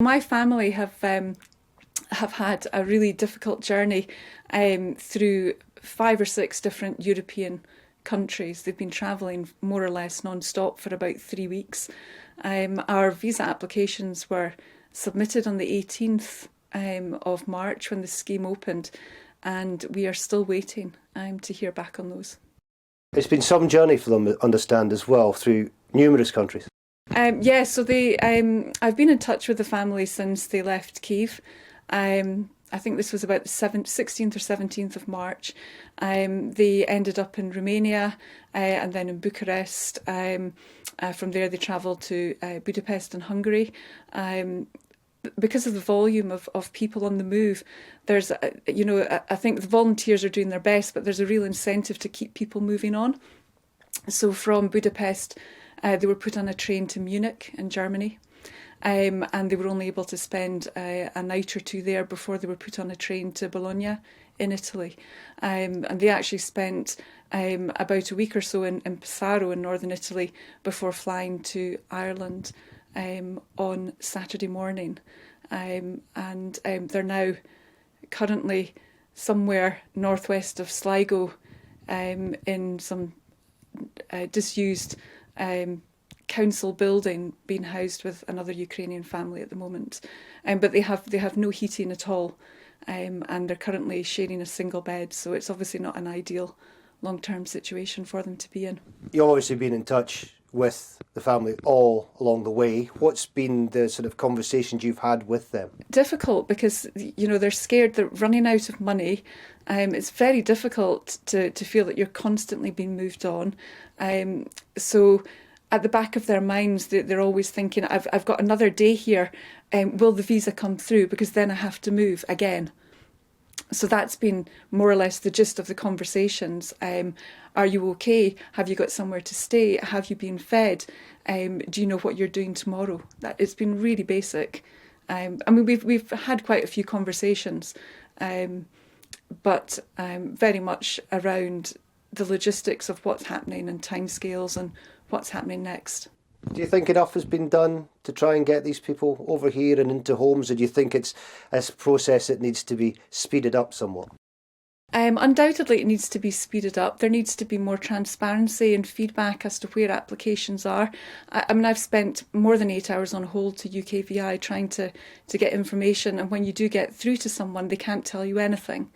My family have had a really difficult journey through 5 or 6 different European countries. They've been travelling more or less non-stop for about 3 weeks. Our visa applications were submitted on the 18th of March when the scheme opened, and we are still waiting to hear back on those. It's been some journey for them, I understand, as well, through numerous countries. Yeah, so I've been in touch with the family since they left Kyiv. I think this was about the 16th or 17th of March. They ended up in Romania and then in Bucharest. From there they travelled to Budapest and Hungary. Because of the volume of people on the move, there's, I think the volunteers are doing their best, but there's a real incentive to keep people moving on. So from Budapest, they were put on a train to Munich in Germany, and they were only able to spend a night or two there before they were put on a train to Bologna in Italy. And they actually spent about a week or so in Pesaro in northern Italy before flying to Ireland on Saturday morning. And they're now currently somewhere northwest of Sligo in some disused council building, being housed with another Ukrainian family at the moment. But they have no heating at all, and they're currently sharing a single bed, so it's obviously not an ideal long-term situation for them to be in. You've obviously been in touch with the family all along the way. What's been the sort of conversations you've had with them? Difficult, because they're scared, they're running out of money. It's very difficult to feel that you're constantly being moved on. So at the back of their minds, they're always thinking, I've got another day here, will the visa come through, because then I have to move again. So that's been more or less the gist of the conversations. Are you okay? Have you got somewhere to stay? Have you been fed? Do you know what you're doing tomorrow? It's been really basic. I mean, we've had quite a few conversations, but very much around the logistics of what's happening and timescales and what's happening next. Do you think enough has been done to try and get these people over here and into homes, or do you think it's a process that needs to be speeded up somewhat? Undoubtedly it needs to be speeded up. There needs to be more transparency and feedback as to where applications are. I mean, I've spent more than 8 hours on hold to UKVI trying to get information, and when you do get through to someone, they can't tell you anything.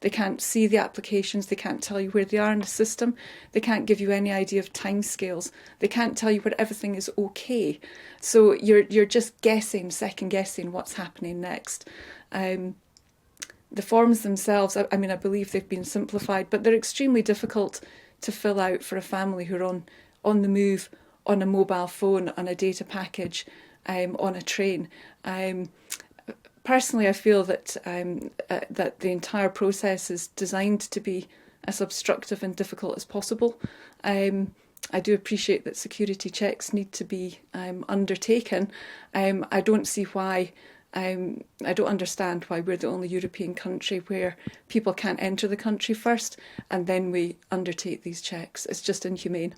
They can't see the applications, they can't tell you where they are in the system, they can't give you any idea of timescales, they can't tell you where everything is okay. So you're just guessing, second guessing what's happening next. The forms themselves, I mean, I believe they've been simplified, but they're extremely difficult to fill out for a family who are on the move, on a mobile phone, on a data package, on a train. Personally, I feel that that the entire process is designed to be as obstructive and difficult as possible. I do appreciate that security checks need to be undertaken. I don't see why. I don't understand why we're the only European country where people can't enter the country first and then we undertake these checks. It's just inhumane.